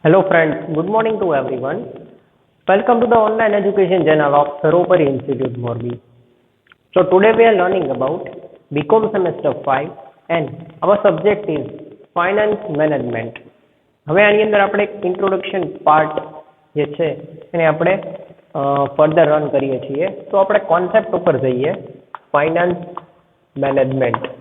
Hello friends, good morning to everyone. Welcome to the online education channel of Saropari Institute Morbi. So today we are learning about BCom semester 5 and our subject is finance management. હવે આની અંદર આપણે એક introduction part જે છે એને આપણે further run કરીએ છીએ. તો આપણે કોન્સેપ્ટ ઉપર જઈએ, ફાઇનાન્સ મેનેજમેન્ટ.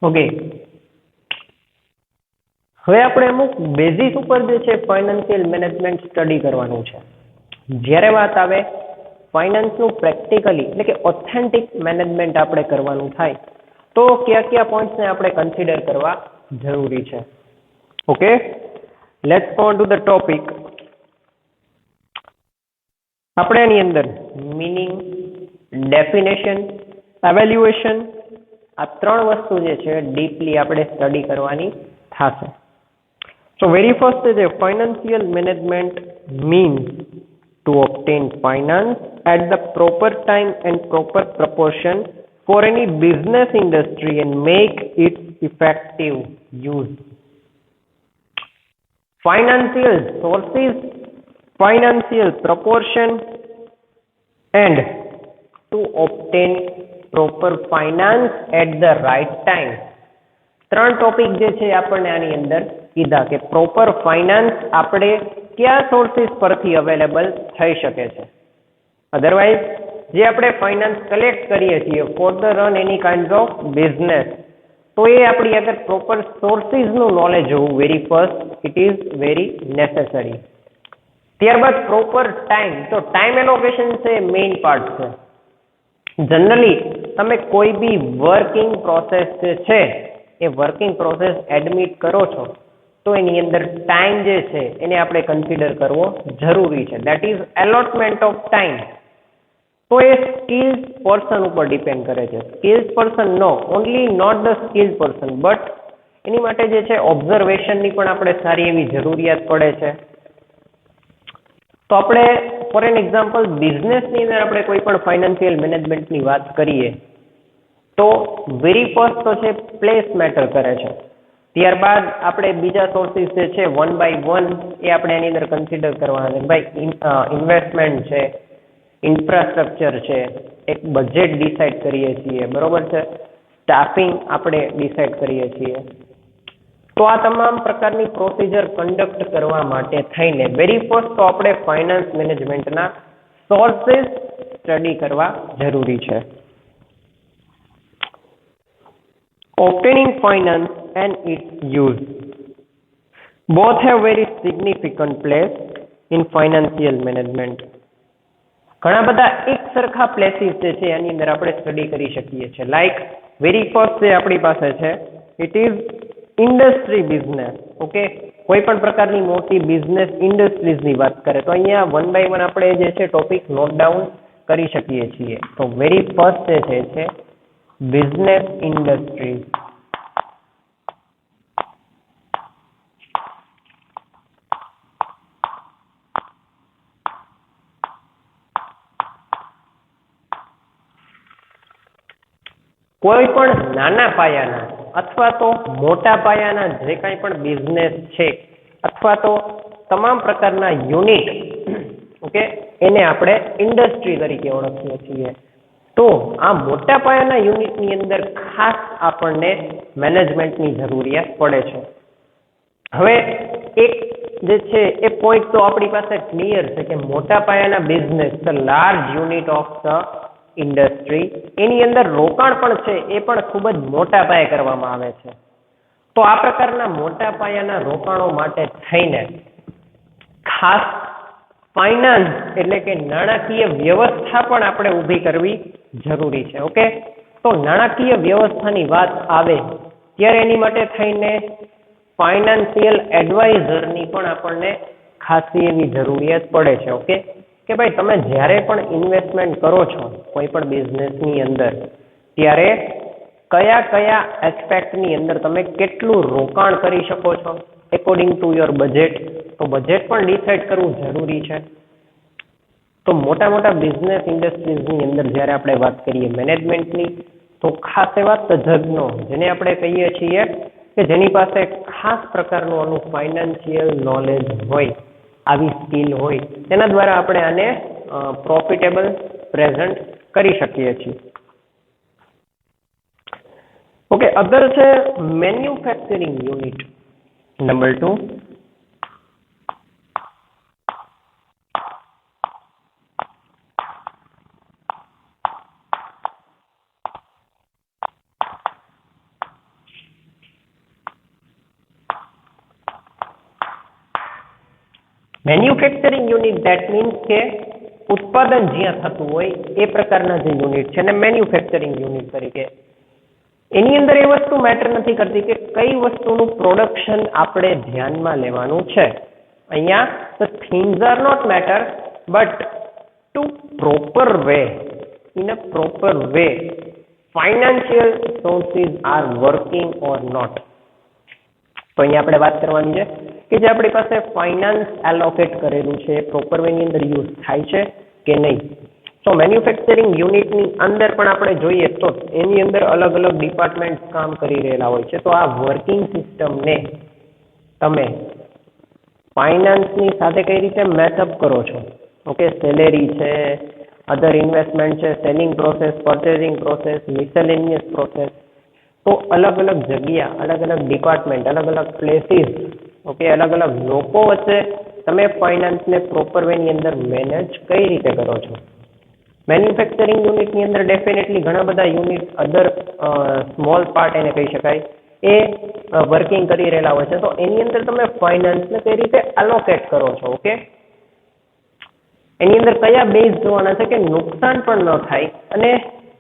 ઓકે, હવે આપણે અમુક બેઝિક ઉપર જે છે ફાઇનાન્શિયલ મેનેજમેન્ટ સ્ટડી કરવાનું છે. જ્યારે વાત આવે ફાઇનાન્સનું પ્રેક્ટિકલી એટલે કે ઓથેન્ટિક મેનેજમેન્ટ આપણે કરવાનું થાય તો કયા કયા પોઈન્ટ્સને આપણે કન્સિડર કરવા જરૂરી છે. Okay, let's go to the topic. આપણે એની અંદર મીનિંગ, ડેફિનેશન, એવેલ્યુએશન આ ત્રણ વસ્તુ જે છે ડીપલી આપણે સ્ટડી કરવાની થશે. સો વેરી ફર્સ્ટ છે financial management means to obtain finance at the proper time and proper proportion for any business industry and make its effective use. Financial sources, financial proportion and to obtain proper finance at the right time. ત્રણ topic જે છે આપણને આની અંદર કીધા કે proper finance આપણે કયા સોર્સિસ પરથી અવેલેબલ થઈ શકે છે. અધરવાઇઝ જે આપણે ફાઇનાન્સ કલેક્ટ કરીએ છીએ for the run any kind of business, તો એ આપણી આગળ પ્રોપર સોર્સિસનું નોલેજ હોવું very first it is very necessary. ત્યારબાદ પ્રોપર ટાઈમ, તો ટાઈમ એલોકેશન છે મેઇન પાર્ટ છે. જનરલી તમે કોઈ બી વર્કિંગ પ્રોસેસ જે છે એ વર્કિંગ પ્રોસેસ એડમિટ કરો છો તો એની અંદર ટાઈમ જે છે એને આપણે કન્સિડર કરવો જરૂરી છે. That is allotment of time. તો એ સ્કિલ્ડ પર્સન ઉપર ડિપેન્ડ કરે છે. સ્કિલ્ડ પર્સન નો only not the skilled person but એની માટે જે છે ઓબ્ઝર્વેશનની પણ આપણે સારી એવી જરૂરિયાત પડે છે. તો આપણે ફોર એન એક્ઝામ્પલ બિઝનેસની અંદર આપણે કોઈ પણ ફાઇનાન્શિયલ મેનેજમેન્ટની વાત કરીએ તો વેરી ફર્સ્ટ તો છે પ્લેસ મેટર કરે છે. ત્યારબાદ આપણે બીજા સોર્સિસ જે છે વન બાય વન એ આપણે એની અંદર કન્સિડર કરવાના છે. ભાઈ ઇન્વેસ્ટમેન્ટ છે, ઇન્ફ્રાસ્ટ્રક્ચર છે, એક બજેટ ડિસાઇડ કરીએ છીએ, બરોબર છે, સ્ટાફિંગ આપણે ડિસાઇડ કરીએ છીએ. તો આ તમામ પ્રકારની પ્રોસિજર કન્ડક્ટ કરવા માટે થઈને વેરી ફર્સ્ટ તો આપણે ફાઇનાન્સ મેનેજમેન્ટના સોર્સિસ સ્ટડી કરવા જરૂરી છે. Obtaining finance and its use both have very significant place in financial management. ઘણા બધા એક સરખા પ્લેસીસ જે છે એની અંદર આપણે સ્ટડી કરી શકીએ છીએ. લાઈક વેરી ફર્સ્ટ જે આપણી પાસે છે it is industry business. Okay, કોઈ પણ પ્રકારની મોટી બિઝનેસ ઇન્ડસ્ટ્રીઝની વાત કરે તો અહીંયા વન બાય વન આપણે જે છે ટોપિક નોટ ડાઉન કરી શકીએ છીએ. તો વેરી ફર્સ્ટ જે છે બિઝનેસ ઇન્ડસ્ટ્રીઝ. કોઈ પણ નાના પાયાના અથવા તો મોટા પાયાના જે કાંઈ પણ બિઝનેસ છે અથવા તો તમામ પ્રકારના યુનિટ, ઓકે, એને આપણે ઇન્ડસ્ટ્રી તરીકે ઓળખીએ છીએ. તો આ મોટા પાયાના યુનિટની અંદર ખાસ આપણને મેનેજમેન્ટની જરૂરિયાત પડે છે. હવે એક જે છે એ પોઈન્ટ તો આપણી પાસે ક્લિયર છે કે મોટા પાયાના business, the large unit of the industry, એની અંદર રોકાણ પણ છે એ પણ ખૂબ જ મોટા પાયે કરવામાં આવે છે. તો આ પ્રકારના મોટા પાયાના રોકાણો માટે થઈને ખાસ ફાઇનાન્સ એટલે કે નાણાકીય વ્યવસ્થા પણ આપણે ઊભી કરવી જરૂરી છે. ઓકે, તો નાણાકીય વ્યવસ્થાની વાત આવે ત્યારે એની માટે થઈને ફાઇનાન્શિયલ એડવાઇઝરની પણ આપણને ખાસી એવી જરૂરિયાત પડે છે. ઓકે, કે ભાઈ તમે જ્યારે પણ ઇન્વેસ્ટમેન્ટ કરો છો કોઈ પણ બિઝનેસની અંદર ત્યારે કયા કયા એસ્પેક્ટની અંદર તમે કેટલું રોકાણ કરી શકો છો, એકોર્ડિંગ ટુ યોર બજેટ. તો બજેટ પણ ડિસાઇડ કરવું જરૂરી છે. તો મોટા મોટા બિઝનેસ ઇન્ડસ્ટ્રીઝની અંદર જ્યારે આપણે વાત કરીએ મેનેજમેન્ટની, તો ખાસ એવા તજજ્ઞો જેને આપણે કહીએ છીએ કે જેની પાસે ખાસ પ્રકારનું આનું ફાઇનાન્શિયલ નોલેજ હોય, આવી સ્કિલ હોય, તેના દ્વારા આપણે આને પ્રોફિટેબલ પ્રેઝન્ટ કરી શકીએ છીએ. ઓકે, અગર છે manufacturing unit. Number 2, manufacturing unit that means કે ઉત્પાદન જ્યાં થતું હોય એ પ્રકારના જે યુનિટ છે ને મેન્યુફેક્ચરિંગ યુનિટ તરીકે. એની અંદર એ વસ્તુ મેટર નથી કરતી કે કઈ વસ્તુનું પ્રોડક્શન આપણે ધ્યાનમાં લેવાનું છે. અહીંયા the things are not matter but to proper way, in a proper way financial sources are working or not. તો અહીંયા આપણે વાત કરવાની છે કે જે આપણી પાસે ફાઇનાન્સ એલોકેટ કરેલું છે પ્રોપર વેની અંદર યુઝ થાય છે કે નહીં. તો મેન્યુફેક્ચરિંગ યુનિટની અંદર પણ આપણે જોઈએ તો એની અંદર અલગ અલગ ડિપાર્ટમેન્ટ કામ કરી રહેલા હોય છે. તો આ વર્કિંગ સિસ્ટમને તમે ફાઇનાન્સની સાથે કઈ રીતે મેચઅપ કરો છો? ઓકે, સેલેરી છે, અધર ઇન્વેસ્ટમેન્ટ છે, selling process, purchasing process, miscellaneous process. તો અલગ અલગ જગ્યા, અલગ અલગ ડિપાર્ટમેન્ટ, અલગ અલગ પ્લેસીસ, ઓકે, અલગ અલગ લોકો વચ્ચે તમે ફાઇનાન્સને પ્રોપર વેની અંદર મેનેજ કઈ રીતે કરો છો? મેન્યુફેક્ચરિંગ યુનિટની અંદર ડેફિનેટલી ઘણા બધા યુનિટ અધર સ્મોલ પાર્ટ એને કહી શકાય એ વર્કિંગ કરી રહેલા હોય છે. તો એની અંદર તમે ફાઇનાન્સને કઈ રીતે એલોકેટ કરો છો? ઓકે, એની અંદર કયા બેઝ જોવાના છે કે નુકસાન પણ ન થાય અને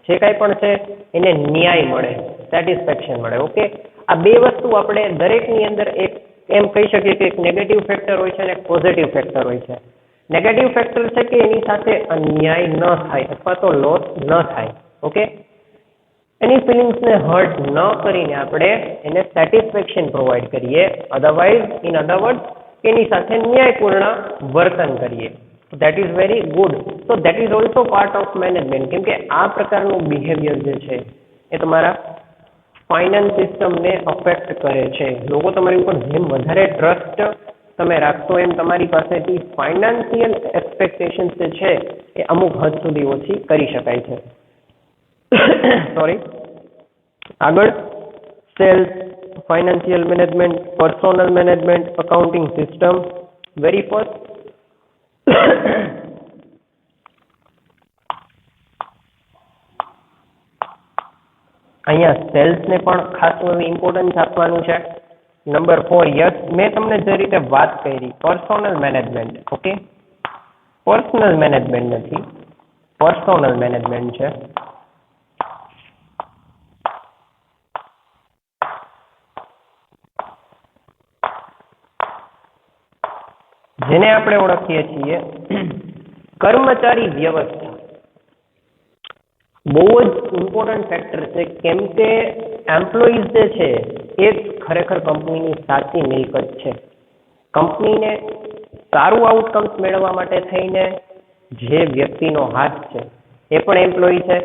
જે કાંઈ પણ છે એને ન્યાય મળે, સેટિસ્ફેક્શન મળે. ઓકે, આ બે વસ્તુ આપણે દરેકની અંદર એક એમ કહી શકીએ કે એક નેગેટિવ ફેક્ટર હોય છે અને એક પોઝિટિવ ફેક્ટર હોય છે. નેગેટિવ ફેક્ટર છે કે એની સાથે અન્યાય ન થાય અથવા તો લોસ ન થાય. ઓકે, એની ફિલિંગ્સને હર્ટ ન કરીને આપણે એને સેટિસ્ફેક્શન પ્રોવાઈડ કરીએ, અધરવાઇઝ ઇન અધર વર્ડ એની સાથે ન્યાયપૂર્ણ વર્તન કરીએ. That is very good. તો that is also part of management. કેમ કે આ પ્રકારનું બિહેવિયર જે છે એ તમારા ફાઇનાન્સ સિસ્ટમને અફેક્ટ કરે છે. લોકો તમારી ઉપર જેમ વધારે ટ્રસ્ટ તમે રાખશો એમ તમારી પાસેથી ફાઇનાન્શિયલ એક્સપેક્ટેશન્સ જે છે એ અમુક હદ સુધી ઓછી કરી શકાય છે. સોરી. આગળ sales, financial management, personal management, accounting system. Very first અહીંયા સેલ્સને પણ ખાસ એવું ઇમ્પોર્ટન્સ આપવાનું છે. નંબર 4, યસ, મેં તમને જે રીતે વાત કરી personal management. Okay, personal management નથી, પર્સોનલ મેનેજમેન્ટ છે. જેને આપણે ઓળખીએ છીએ કર્મચારી વ્યવસ્થા. બહુ જ ઇમ્પોર્ટન્ટ ફેક્ટર છે. કેમ કે એમ્પ્લોઈઝ જે છે એ જ ખરેખર કંપનીની સાચી મિલકત છે. કંપનીને સારું આઉટકમ્સ મેળવવા માટે થઈને જે વ્યક્તિનો હાથ છે એ પણ એમ્પ્લોયી છે.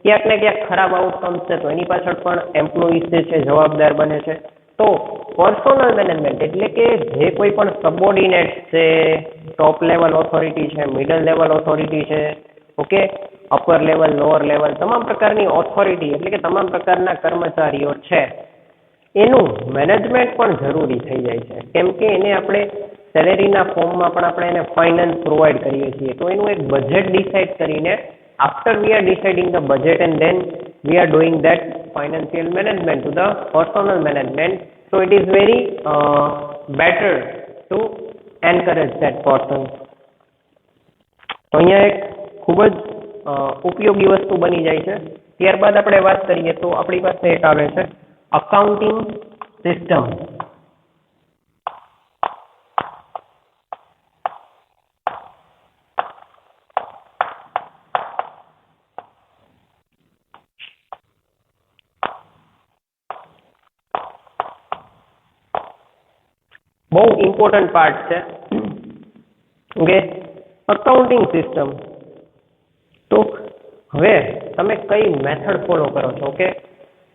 ક્યાંક ને ક્યાંક ખરાબ આઉટકમ્સ છે તો એની પાછળ પણ એમ્પ્લોઈઝ જે છે જવાબદાર બને છે. તો પર્સોનલ મેનેજમેન્ટ એટલે કે જે કોઈ પણ સબઓર્ડિનેટ છે, ટોપ લેવલ ઓથોરિટી છે, મિડલ લેવલ ઓથોરિટી છે, okay, upper level, lower level, તમામ પ્રકારની ઓથોરિટી એટલે કે તમામ પ્રકારના કર્મચારીઓ છે એનું મેનેજમેન્ટ પણ જરૂરી થઈ જાય છે. કેમ કે એને આપણે સેલેરીના ફોર્મમાં પણ આપણે એને ફાઇનાન્સ પ્રોવાઈડ કરીએ છીએ. તો એનું એક બજેટ ડિસાઇડ કરીને after we are deciding the budget and then we are doing that financial management to the personal management. So it is very better to encourage that person. તો અહીંયા એક ખૂબ જ ઉપયોગી વસ્તુ બની જાય છે. ત્યારબાદ આપણે વાત કરીએ તો આપણી પાસે એક આવે છે અકાઉન્ટિંગ સિસ્ટમ. બહુ ઇમ્પોર્ટન્ટ પાર્ટ છે. Okay, accounting system. તો હવે તમે કઈ મેથડ ફોલો કરો છો? ઓકે,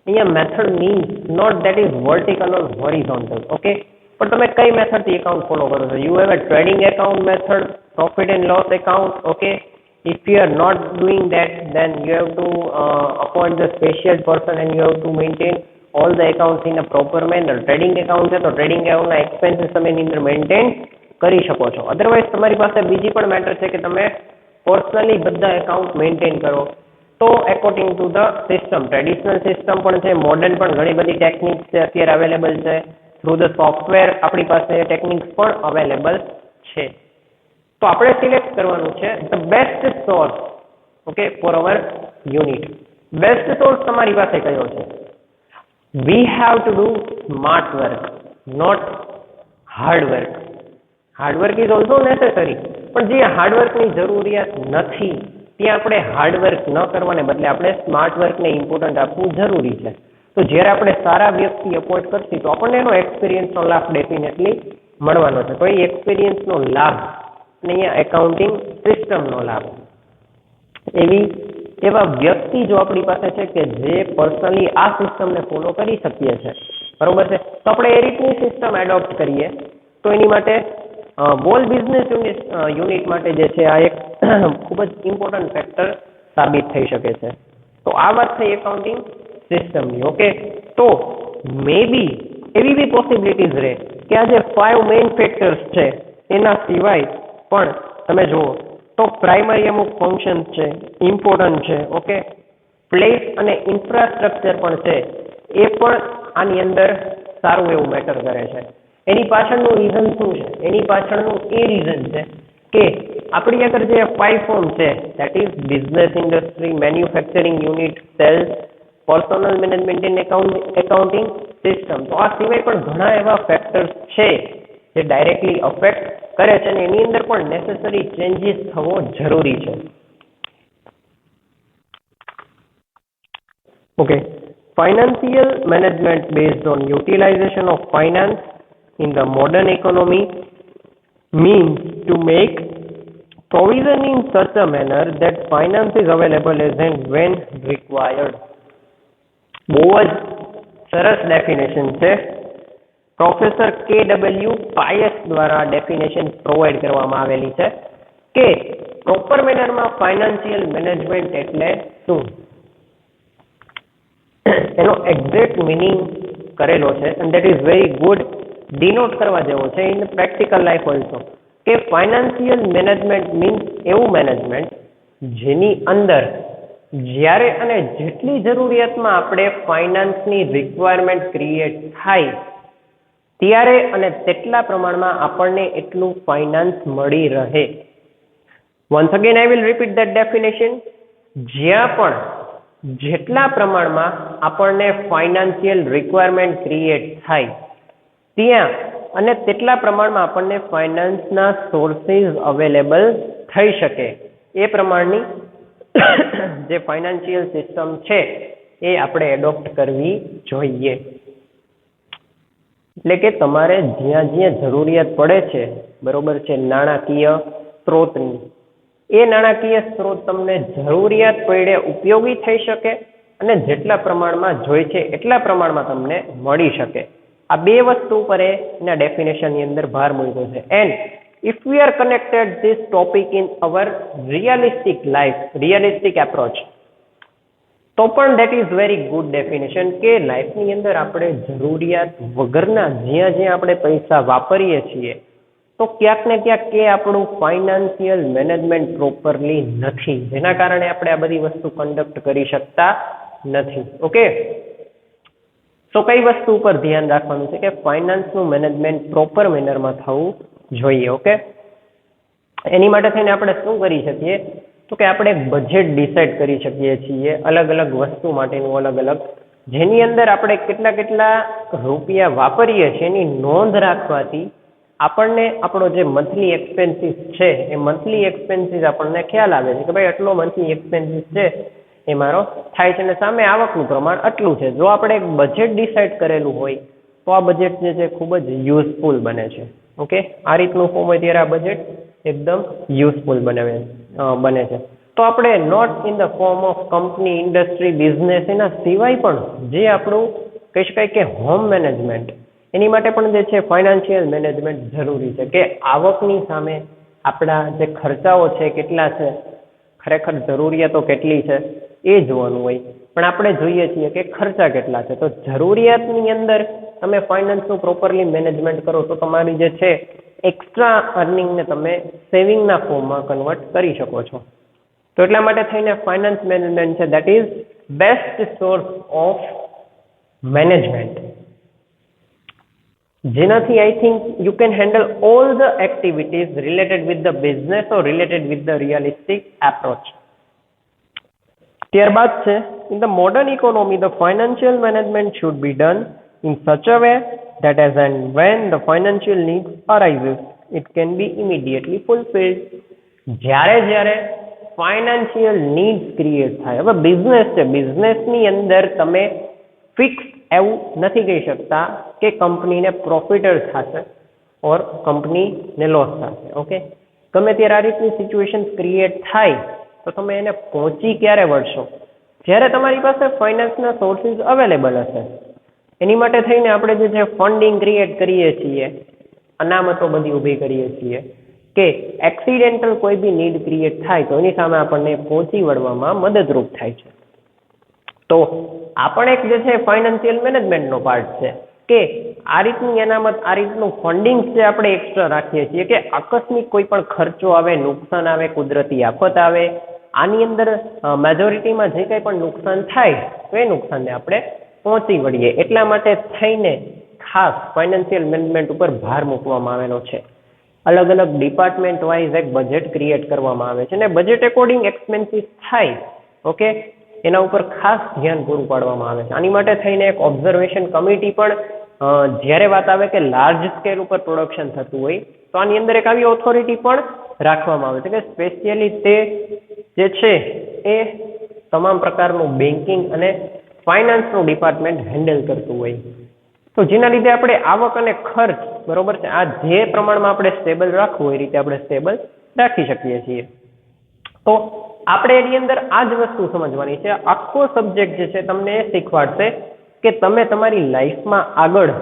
અહીંયા method means not that is vertical or horizontal. Okay, પણ તમે કઈ મેથડથી એકાઉન્ટ ફોલો કરો છો? You have a trading account method, profit and loss account. Okay, if you are not doing that, then you have to appoint the special person and you have to maintain all the accounts in a proper manner. Trading account છે તો trading એકાઉન્ટના expenses તમે એની અંદર maintain કરી શકો છો. Otherwise તમારી પાસે બીજી પણ મેટર છે કે તમે પર્સનલી બધા એકાઉન્ટ મેન્ટેન કરો. તો according to the system, traditional system પણ છે, મોડર્ન પણ ઘણી બધી ટેકનિક્સ છે અત્યારે અવેલેબલ છે. થ્રુ ધ સોફ્ટવેર આપણી પાસે ટેકનિક્સ પણ અવેલેબલ છે. તો આપણે સિલેક્ટ કરવાનું છે the best source. Okay, for our unit. Best source તમારી પાસે કયો છે? We have to do smart work, not hard work. Hard work is also necessary, પણ જે હાર્ડવર્કની જરૂરિયાત નથી ત્યાં આપણે હાર્ડવર્ક ન કરવાને બદલે આપણે સ્માર્ટ વર્કને ઇમ્પોર્ટન્ટ આપવું જરૂરી છે. તો જ્યારે આપણે સારા વ્યક્તિ અપોઇન્ટ કરશું તો આપણને એનો એક્સપિરિયન્સનો લાભ ડેફિનેટલી મળવાનો છે. તો એ એક્સપિરિયન્સનો લાભ અને અહીંયા એકાઉન્ટિંગ સિસ્ટમનો લાભ, એવા વ્યક્તિ જો આપણી પાસે છે કે જે પર્સનલી આ સિસ્ટમને ફોલો કરી શકીએ છે, બરોબર છે, તો આપણે એ રીતની સિસ્ટમ એડોપ્ટ કરીએ. તો એની માટે બોલ બિઝનેસ યુનિટ માટે જે છે આ એક ખૂબ જ ઇમ્પોર્ટન્ટ ફેક્ટર સાબિત થઈ શકે છે. તો આ વાત થઈ એકાઉન્ટિંગ સિસ્ટમની. ઓકે, તો મે બી એવી બી પોસિબિલિટીઝ રહે કે આ જે 5 મેઇન ફેક્ટર્સ છે એના સિવાય પણ તમે જુઓ તો પ્રાઇમરી અમુક ફંક્શન્સ છે, ઇમ્પોર્ટન્ટ છે. ઓકે, પ્લેસ અને ઇન્ફ્રાસ્ટ્રક્ચર પણ છે, એ પણ આની અંદર સારું એવું મેટર કરે છે. એની પાછળનું રીઝન શું છે? એની પાછળનું એ રીઝન છે કે આપણી આગળ જે 5 ફોર્મ છે, that is business, industry, manufacturing unit, sales, personal management and accounting system. તો આ સિવાય પણ ઘણા એવા ફેક્ટર્સ છે જે ડાયરેક્ટલી અફેક્ટ કરે છે અને એની અંદર પણ નેસેસરી ચેન્જીસ થવો જરૂરી છે. Okay, financial management based on utilization of finance in the modern economy means to make provision in such a manner that finance is available as and when required. બહુ જ સરસ ડેફિનેશન છે. Professor KW pious દ્વારા definition provide કરવામાં આવેલી છે કે proper મેનરમાં financial management એટલે શું. એનો એક્ઝેક્ટ મિનિંગ કરેલો છે અને that is very good, denote કરવા જેવો છે ઇન પ્રેક્ટિકલ લાઈફ ઓલ્સો, કે ફાઇનાન્શિયલ મેનેજમેન્ટ મીન્સ એવું મેનેજમેન્ટ જેની અંદર જ્યારે અને જેટલી જરૂરિયાતમાં આપણે ફાઇનાન્સની રિક્વાયરમેન્ટ ક્રિએટ થાય ત્યારે અને તેટલા પ્રમાણમાં આપણને એટલું ફાઇનાન્સ મળી રહે. Once again I will repeat that definition. જ્યાં પણ જેટલા પ્રમાણમાં આપણને ફાઇનાન્શિયલ રિક્વાયરમેન્ટ ક્રિએટ થાય ત્યાં અને તેટલા પ્રમાણમાં આપણને ફાઇનાન્સના સોર્સિસ અવેલેબલ થઈ શકે એ પ્રમાણની જે ફાઇનાન્શિયલ સિસ્ટમ છે એ આપણે એડોપ્ટ કરવી જોઈએ. એટલે કે તમારે જ્યાં જ્યાં જરૂરિયાત પડે છે, બરોબર છે, નાણાકીય સ્ત્રોતની, એ નાણાકીય સ્ત્રોત તમને જરૂરિયાત પડે ઉપયોગી થઈ શકે અને જેટલા પ્રમાણમાં જોઈએ છે એટલા પ્રમાણમાં તમને મળી શકે. આ બે વસ્તુ પર એના ડેફિનેશનની અંદર ભાર મૂક્યો છે. And if we are connected this topic in our realistic life, realistic approach, તો પણ that is very good definition કે લાઈફની અંદર આપણે જરૂરિયાત વગરના જ્યાં જ્યાં આપણે પૈસા વાપરીએ છીએ તો ક્યાંક ને ક્યાંક કે આપણું ફાઇનાન્શિયલ મેનેજમેન્ટ પ્રોપરલી નથી, જેના કારણે આપણે આ બધી વસ્તુ કન્ડક્ટ કરી શકતા નથી. ઓકે, તો કઈ વસ્તુ ઉપર ધ્યાન રાખવાનું છે કે ફાઇનાન્સનું મેનેજમેન્ટ પ્રોપર મેનરમાં થવું જોઈએ. ઓકે, એની માટે થઈને આપણે શું કરી શકીએ તો કે આપણે બજેટ ડિસાઇડ કરી શકીએ છીએ અલગ અલગ વસ્તુ માટેનું, અલગ અલગ, જેની અંદર આપણે કેટલા કેટલા રૂપિયા વાપરીએ છીએ એની નોંધ રાખવાથી આપણને આપણો જે મંથલી એક્સપેન્સીસ છે એ મંથલી એક્સપેન્સીસ આપણને ખ્યાલ આવે છે કે ભાઈ આટલો મંથલી એક્સપેન્સીસ છે એ મારો થાય છે અને સામે આવકનું પ્રમાણ આટલું છે. જો આપણે એક બજેટ ડિસાઇડ કરેલું હોય તો આ બજેટ જે છે ખૂબ જ યુઝફુલ બને છે. ઓકે, આ રીતનું ફોર્મ હોય ત્યારે આ બજેટ એકદમ યુઝફુલ બને છે. તો આપણે not in the form of company, industry, business, એના સિવાય પણ જે આપણું કહી શકાય કે હોમ મેનેજમેન્ટ, એની માટે પણ જે છે ફાઇનાન્શિયલ મેનેજમેન્ટ જરૂરી છે કે આવકની સામે આપણા જે ખર્ચાઓ છે કેટલા છે, ખરેખર જરૂરિયાતો કેટલી છે એ જોવાનું હોય. પણ આપણે જોઈએ છીએ કે ખર્ચા કેટલા છે. તો જરૂરિયાતની અંદર તમે ફાઇનાન્સનું પ્રોપરલી મેનેજમેન્ટ કરો તો તમારી જે છે એક્સ્ટ્રા અર્નિંગને તમે સેવિંગના ફોર્મમાં કન્વર્ટ કરી શકો છો. તો એટલા માટે થઈને ફાઇનાન્સ મેનેજમેન્ટ છે that is best source of management, જેનાથી I think you can handle all the activities related with the business or related with the realistic approach. ત્યારબાદ છે in the modern economy the financial management should be done in such a way that as and when the financial needs arises it can be immediately fulfilled. જ્યારે financial needs create થાય, હવે business છે, બિઝનેસની અંદર તમે fix એવું નથી કહી શકતા કે કંપનીને પ્રોફિટ થશે ઓર કંપનીને લોસ થશે. ઓકે, ગમે ત્યારે આ રીતની સિચ્યુએશન ક્રિએટ થાય તો તમે એને પહોંચી ક્યારે વળશો? જ્યારે તમારી પાસે ફાઇનાન્સના સોર્સિસ અવેલેબલ હશે. એની માટે થઈને આપણે જે છે ફંડિંગ ક્રિએટ કરીએ છીએ, અનામતો બધી ઊભી કરીએ છીએ કે એક્સિડેન્ટલ કોઈ બી નીડ ક્રિએટ થાય તો એની સામે આપણને પહોંચી વળવામાં મદદરૂપ થાય છે. તો આ પણ એક જે છે ફાઇનાન્શિયલ મેનેજમેન્ટનો પાર્ટ છે કે આ રીતની અનામત, આ રીતનું ફંડિંગ જે આપણે એક્સ્ટ્રા રાખીએ છીએ કે આકસ્મિક કોઈ પણ ખર્ચો આવે, નુકસાન આવે, કુદરતી આફત આવે, આની અંદર મેજોરિટીમાં જે કંઈ પણ નુકસાન થાય તો એ નુકસાનને આપણે પહોંચી વળીએ. એટલા માટે થઈને ખાસ ફાઇનાન્શિયલ મેનેજમેન્ટ ઉપર ભાર મૂકવામાં આવેલો છે. અલગ અલગ ડિપાર્ટમેન્ટ વાઇઝ એક બજેટ ક્રિએટ કરવામાં આવે છે અને બજેટ એકોર્ડિંગ એક્સપેન્સીસ થાય, ઓકે, એના ઉપર ખાસ ધ્યાન પૂરું પાડવામાં આવે છે. આની માટે થઈને એક ઓબ્ઝર્વેશન કમિટી પણ જ્યારે વાત આવે કે લાર્જ સ્કેલ ઉપર પ્રોડક્શન થતું હોય તો આની અંદર એક આવી ઓથોરિટી પણ રાખવામાં આવે છે કે સ્પેશિયલી તે જે છે એ તમામ પ્રકારનું બેન્કિંગ અને ફાઇનાન્સનું ડિપાર્ટમેન્ટ હેન્ડલ કરતું હોય. તો જેના લીધે આપણે આવક અને ખર્ચ બરોબર છે આ જે પ્રમાણમાં આપણે સ્ટેબલ રાખવું એ રીતે આપણે સ્ટેબલ રાખી શકીએ છીએ. તો આપણે એની અંદર આ જ વસ્તુ સમજવાની છે. આખો સબ્જેક્ટ જે છે તમને એ શીખવાડશે કે તમે તમારી લાઈફમાં આગળ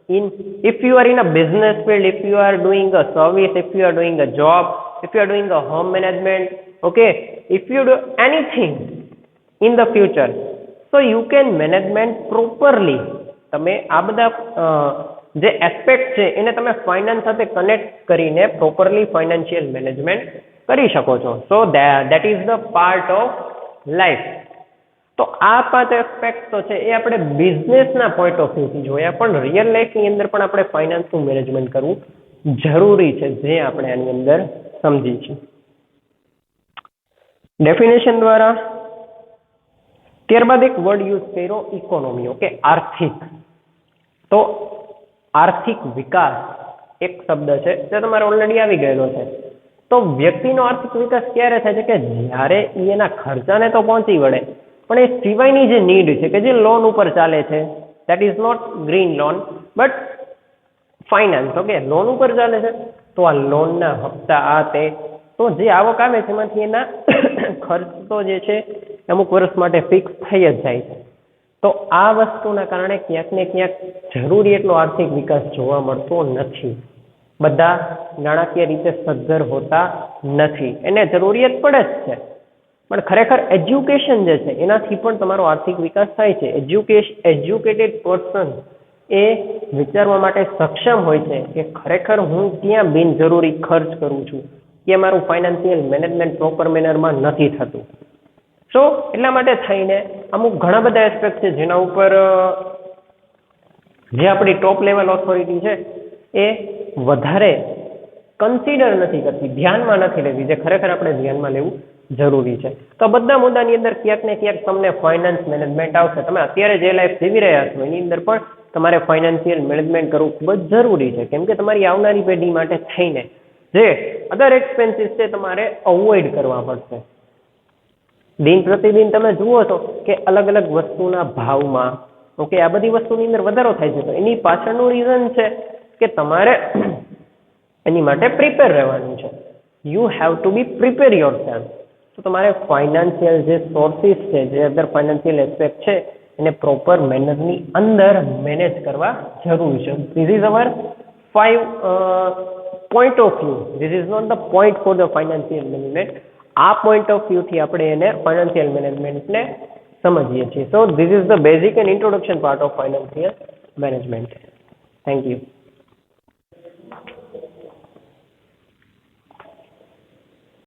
if you are in a business field, if you are doing a service, if you are doing a job, if you are doing a home management, okay, if you do anything in the future, so you can management properly. તમે આ બધા જે aspect છે એને તમે finance સાથે connect કરીને properly financial management કરી શકો છો. સો that is the part of life. તો આ 5 એસ્પેક્ટ તો છે એ આપણે બિઝનેસના પોઈન્ટ ઓફ વ્યૂથી જોયા, પણ રિયલ લાઈફની અંદર પણ આપણે ફાઇનાન્સનું મેનેજમેન્ટ કરવું જરૂરી છે, જે આપણે આની અંદર સમજી છીએ. ડેફિનેશન દ્વારા ત્યારબાદ એક વર્ડ યુઝ કર્યો ઇકોનોમી. ઓકે, આર્થિક. તો આર્થિક વિકાસ એક શબ્દ છે જે તમારે ઓલરેડી આવી ગયેલો છે. તો વ્યક્તિનો આર્થિક વિકાસ ક્યારે થાય છે કે જ્યારે એના ખર્ચાને તો પહોંચી વળે પણ એ સિવાયની જે નીડ છે કે જે લોન ઉપર ચાલે છે, that is not green loan but finance. Okay, loan ઉપર ચાલે છે તો આ લોનના હપ્તા આ તે તો જે આવક આવે છે એમાંથી એના ખર્ચ તો જે છે અમુક વર્ષ માટે ફિક્સ થઈ જ જાય છે. તો આ વસ્તુના કારણે ક્યાંક ને ક્યાંક જરૂરી એટલો આર્થિક વિકાસ જોવા મળતો નથી. બધા નાણાકીય રીતે સદ્ધર હોતા નથી, એને જરૂરિયાત પડે જ છે. પણ ખરેખર એજ્યુકેશન જે છે એનાથી પણ તમારો આર્થિક વિકાસ થાય છે. એજ્યુકેટેડ પર્સન એ વિચારવા માટે સક્ષમ હોય છે કે ખરેખર હું ક્યાં બિનજરૂરી ખર્ચ કરું છું, કે મારું ફાઇનાન્શિયલ મેનેજમેન્ટ પ્રોપર મેનરમાં નથી થતું. સો એટલા માટે થઈને અમુક ઘણા બધા એસ્પેક્ટ છે જેના ઉપર જે આપણી ટોપ લેવલ ઓથોરિટી છે એ વધારે કન્સિડર નથી કરતી, ધ્યાનમાં નથી લેતી, જે ખરેખર આપણે ધ્યાનમાં લેવું જરૂરી છે. તો બધા મુદ્દાની અંદર ક્યાંક ને ક્યાંક તમને ફાઇનાન્સ મેનેજમેન્ટ આવશે. તમે અત્યારે જે લાઈફ જીવી રહ્યા છો એની અંદર પણ તમારે ફાઇનાન્શિયલ મેનેજમેન્ટ કરવું ખૂબ જ જરૂરી છે, કેમ કે તમારી આવનારી પેઢી માટે થઈને જે અધર એક્સપેન્સીસ છે તમારે અવોઇડ કરવા પડશે. દિન પ્રતિદિન તમે જુઓ છો કે અલગ અલગ વસ્તુના ભાવમાં ઓકે, આ બધી વસ્તુની અંદર વધારો થાય છે. તો એની પાછળનું રીઝન છે કે તમારે એની માટે પ્રિપેર રહેવાનું છે. You have to be prepare yourself. તો તમારે ફાઇનાન્શિયલ જે સોર્સિસ છે, જે અધર ફાઇનાન્શિયલ એસ્પેક્ટ છે, એને પ્રોપર મેનરની અંદર મેનેજ કરવા જરૂરી છે. This is our 5 point of view. This is not the point for the financial management. આ પોઈન્ટ ઓફ વ્યૂથી આપણે એને ફાઇનાન્શિયલ મેનેજમેન્ટને સમજીએ છીએ. So this is the basic and introduction part of financial management. Thank you.